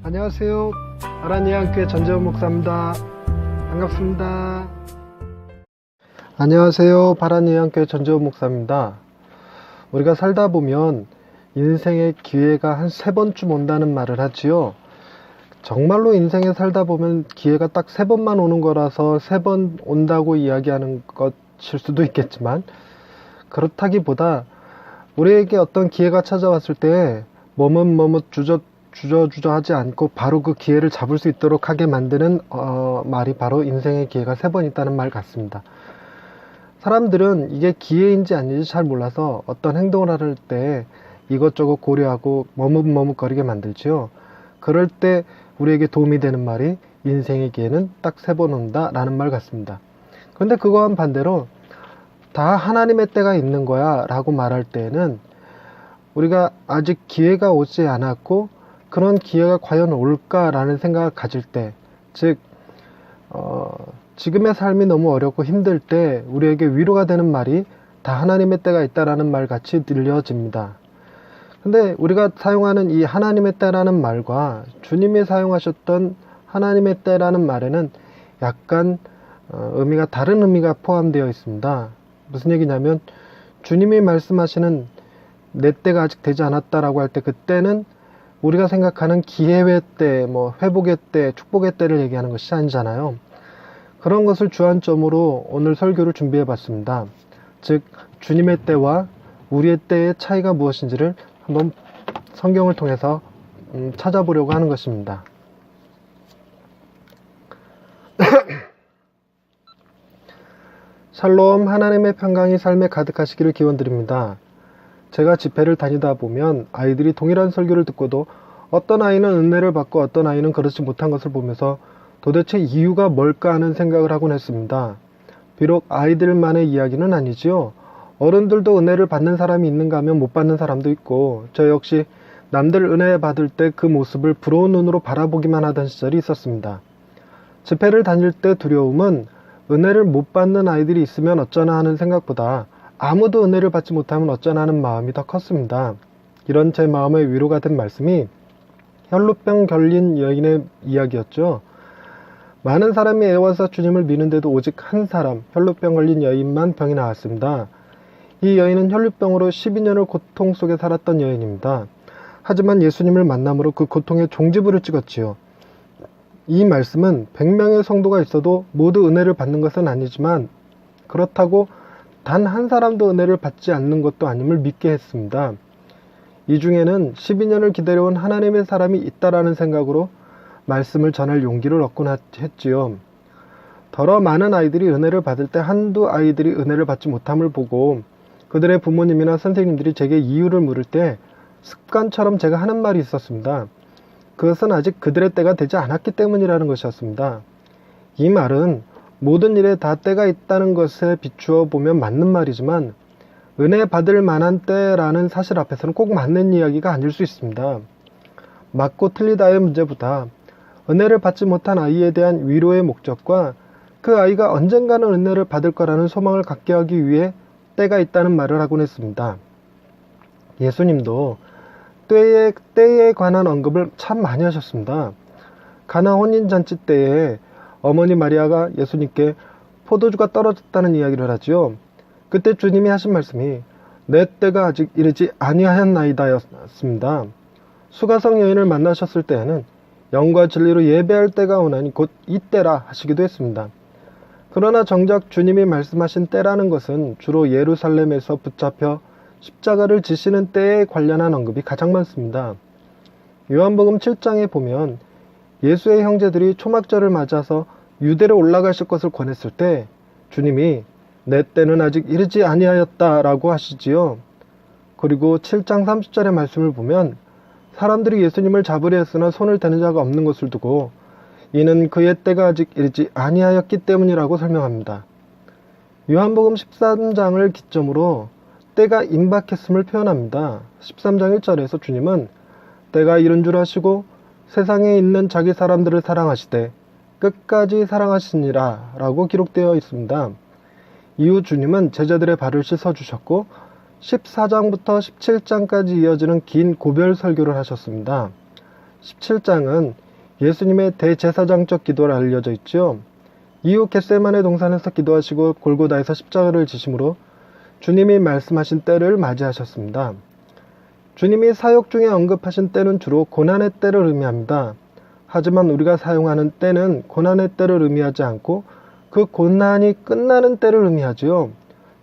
안녕하세요. 아란이안교회 전재원 목사입니다. 반갑습니다. 안녕하세요. 바란이안교회 전재원 목사입니다. 우리가 살다 보면 인생의 기회가 한 3번쯤 온다는 말을 하지요. 정말로 인생에 살다 보면 기회가 딱 3번만 오는 거라서 3번 온다고 이야기하는 것일 수도 있겠지만, 그렇다기보다 우리에게 어떤 기회가 찾아왔을 때 머뭇머뭇 주저주저하지 않고 바로 그 기회를 잡을 수 있도록 하게 만드는 말이 바로 인생의 기회가 3번 있다는 말 같습니다. 사람들은 이게 기회인지 아닌지 잘 몰라서 어떤 행동을 할 때 이것저것 고려하고 머뭇머뭇거리게 만들지요. 그럴 때 우리에게 도움이 되는 말이 인생의 기회는 딱 3번 온다 라는 말 같습니다. 그런데 그거와는 반대로 다 하나님의 때가 있는 거야 라고 말할 때에는 우리가 아직 기회가 오지 않았고 그런 기회가 과연 올까라는 생각을 가질 때, 즉 지금의 삶이 너무 어렵고 힘들 때 우리에게 위로가 되는 말이 다 하나님의 때가 있다라는 말 같이 들려집니다. 근데 우리가 사용하는 이 하나님의 때라는 말과 주님이 사용하셨던 하나님의 때라는 말에는 약간 의미가 다른 의미가 포함되어 있습니다. 무슨 얘기냐면, 주님이 말씀하시는 내 때가 아직 되지 않았다라고 할 때 그때는 우리가 생각하는 기회의 때, 회복의 때, 축복의 때를 얘기하는 것이 아니잖아요. 그런 것을 주안점으로 오늘 설교를 준비해 봤습니다. 즉, 주님의 때와 우리의 때의 차이가 무엇인지를 한번 성경을 통해서 찾아보려고 하는 것입니다. 샬롬, 하나님의 평강이 삶에 가득하시기를 기원드립니다. 제가 집회를 다니다 보면 아이들이 동일한 설교를 듣고도 어떤 아이는 은혜를 받고 어떤 아이는 그렇지 못한 것을 보면서 도대체 이유가 뭘까 하는 생각을 하곤 했습니다. 비록 아이들만의 이야기는 아니지요. 어른들도 은혜를 받는 사람이 있는가 하면 못 받는 사람도 있고, 저 역시 남들 은혜 받을 때 그 모습을 부러운 눈으로 바라보기만 하던 시절이 있었습니다. 집회를 다닐 때 두려움은 은혜를 못 받는 아이들이 있으면 어쩌나 하는 생각보다 아무도 은혜를 받지 못하면 어쩌나 하는 마음이 더 컸습니다. 이런 제 마음에 위로가 된 말씀이 혈루병 걸린 여인의 이야기였죠. 많은 사람이 애워서 주님을 미는데도 오직 한 사람, 혈루병 걸린 여인만 병이 나았습니다. 이 여인은 혈루병으로 12년을 고통 속에 살았던 여인입니다. 하지만 예수님을 만남으로 그 고통의 종지부를 찍었지요. 이 말씀은 100명의 성도가 있어도 모두 은혜를 받는 것은 아니지만, 그렇다고 단 한 사람도 은혜를 받지 않는 것도 아님을 믿게 했습니다. 이 중에는 12년을 기다려온 하나님의 사람이 있다라는 생각으로 말씀을 전할 용기를 얻곤 했지요. 더러 많은 아이들이 은혜를 받을 때 한두 아이들이 은혜를 받지 못함을 보고 그들의 부모님이나 선생님들이 제게 이유를 물을 때 습관처럼 제가 하는 말이 있었습니다. 그것은 아직 그들의 때가 되지 않았기 때문이라는 것이었습니다. 이 말은 모든 일에 다 때가 있다는 것에 비추어 보면 맞는 말이지만, 은혜 받을 만한 때라는 사실 앞에서는 꼭 맞는 이야기가 아닐 수 있습니다. 맞고 틀리다의 문제보다 은혜를 받지 못한 아이에 대한 위로의 목적과 그 아이가 언젠가는 은혜를 받을 거라는 소망을 갖게 하기 위해 때가 있다는 말을 하곤 했습니다. 예수님도 때에 관한 언급을 참 많이 하셨습니다. 가나 혼인잔치 때에 어머니 마리아가 예수님께 포도주가 떨어졌다는 이야기를 하지요. 그때 주님이 하신 말씀이 내 때가 아직 이르지 아니하였나이다 였습니다. 수가성 여인을 만나셨을 때에는 영과 진리로 예배할 때가 오나니 곧 이때라 하시기도 했습니다. 그러나 정작 주님이 말씀하신 때라는 것은 주로 예루살렘에서 붙잡혀 십자가를 지시는 때에 관련한 언급이 가장 많습니다. 요한복음 7장에 보면 예수의 형제들이 초막절을 맞아서 유대로 올라가실 것을 권했을 때 주님이 내 때는 아직 이르지 아니하였다 라고 하시지요. 그리고 7장 30절의 말씀을 보면 사람들이 예수님을 잡으려 했으나 손을 대는 자가 없는 것을 두고 이는 그의 때가 아직 이르지 아니하였기 때문이라고 설명합니다. 요한복음 13장을 기점으로 때가 임박했음을 표현합니다. 13장 1절에서 주님은 때가 이른 줄 아시고 세상에 있는 자기 사람들을 사랑하시되 끝까지 사랑하시니라 라고 기록되어 있습니다. 이후 주님은 제자들의 발을 씻어주셨고 14장부터 17장까지 이어지는 긴 고별 설교를 하셨습니다. 17장은 예수님의 대제사장적 기도를 알려져 있죠. 이후 겟세마네 동산에서 기도하시고 골고다에서 십자가를 지심으로 주님이 말씀하신 때를 맞이하셨습니다. 주님이 사역 중에 언급하신 때는 주로 고난의 때를 의미합니다. 하지만 우리가 사용하는 때는 고난의 때를 의미하지 않고 그 고난이 끝나는 때를 의미하지요.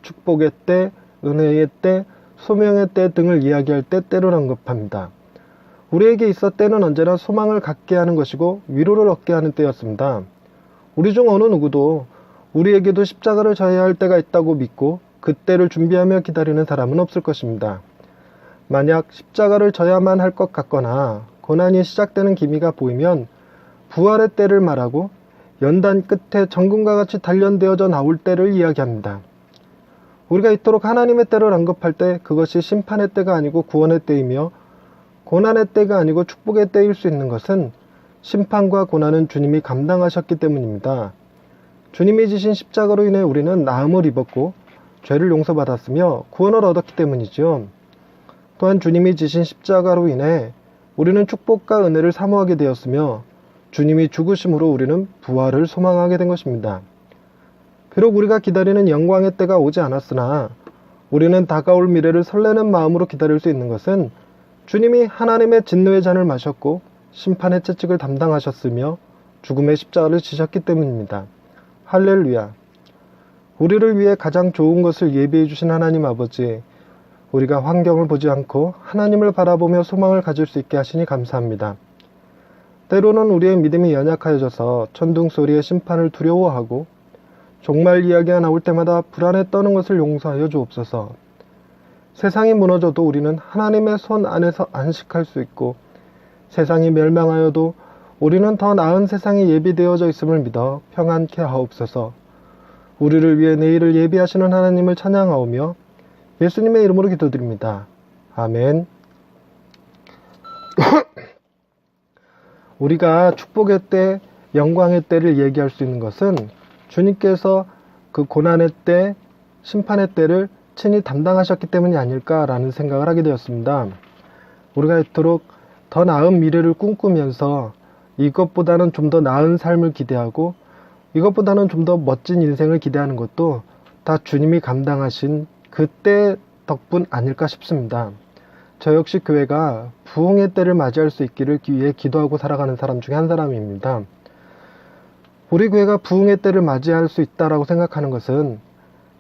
축복의 때, 은혜의 때, 소명의 때 등을 이야기할 때 때를 언급합니다. 우리에게 있어 때는 언제나 소망을 갖게 하는 것이고 위로를 얻게 하는 때였습니다. 우리 중 어느 누구도 우리에게도 십자가를 져야 할 때가 있다고 믿고 그 때를 준비하며 기다리는 사람은 없을 것입니다. 만약 십자가를 져야만 할 것 같거나 고난이 시작되는 기미가 보이면 부활의 때를 말하고 연단 끝에 정금과 같이 단련되어져 나올 때를 이야기합니다. 우리가 이토록 하나님의 때를 언급할 때 그것이 심판의 때가 아니고 구원의 때이며 고난의 때가 아니고 축복의 때일 수 있는 것은 심판과 고난은 주님이 감당하셨기 때문입니다. 주님이 지신 십자가로 인해 우리는 나음을 입었고 죄를 용서받았으며 구원을 얻었기 때문이죠. 또한 주님이 지신 십자가로 인해 우리는 축복과 은혜를 사모하게 되었으며 주님이 죽으심으로 우리는 부활을 소망하게 된 것입니다. 비록 우리가 기다리는 영광의 때가 오지 않았으나 우리는 다가올 미래를 설레는 마음으로 기다릴 수 있는 것은 주님이 하나님의 진노의 잔을 마셨고 심판의 채찍을 담당하셨으며 죽음의 십자가를 지셨기 때문입니다. 할렐루야. 우리를 위해 가장 좋은 것을 예비해 주신 하나님 아버지, 우리가 환경을 보지 않고 하나님을 바라보며 소망을 가질 수 있게 하시니 감사합니다. 때로는 우리의 믿음이 연약하여져서 천둥 소리의 심판을 두려워하고 종말 이야기가 나올 때마다 불안에 떠는 것을 용서하여 주옵소서. 세상이 무너져도 우리는 하나님의 손 안에서 안식할 수 있고 세상이 멸망하여도 우리는 더 나은 세상이 예비되어져 있음을 믿어 평안케 하옵소서. 우리를 위해 내일을 예비하시는 하나님을 찬양하오며 예수님의 이름으로 기도드립니다. 아멘. 우리가 축복의 때, 영광의 때를 얘기할 수 있는 것은 주님께서 그 고난의 때, 심판의 때를 친히 담당하셨기 때문이 아닐까라는 생각을 하게 되었습니다. 우리가 이토록 더 나은 미래를 꿈꾸면서 이것보다는 좀 더 나은 삶을 기대하고 이것보다는 좀 더 멋진 인생을 기대하는 것도 다 주님이 감당하신 그때 덕분 아닐까 싶습니다. 저 역시 교회가 부흥의 때를 맞이할 수 있기를 위해 기도하고 살아가는 사람 중에 한 사람입니다. 우리 교회가 부흥의 때를 맞이할 수 있다라고 생각하는 것은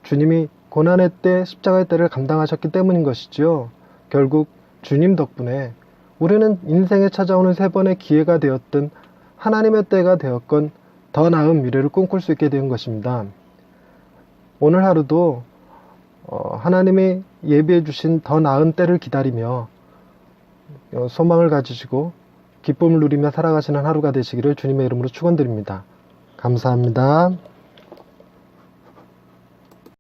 주님이 고난의 때, 십자가의 때를 감당하셨기 때문인 것이지요. 결국 주님 덕분에 우리는 인생에 찾아오는 세 번의 기회가 되었든 하나님의 때가 되었건 더 나은 미래를 꿈꿀 수 있게 된 것입니다. 오늘 하루도 하나님이 예비해 주신 더 나은 때를 기다리며 소망을 가지시고 기쁨을 누리며 살아가시는 하루가 되시기를 주님의 이름으로 축원드립니다. 감사합니다.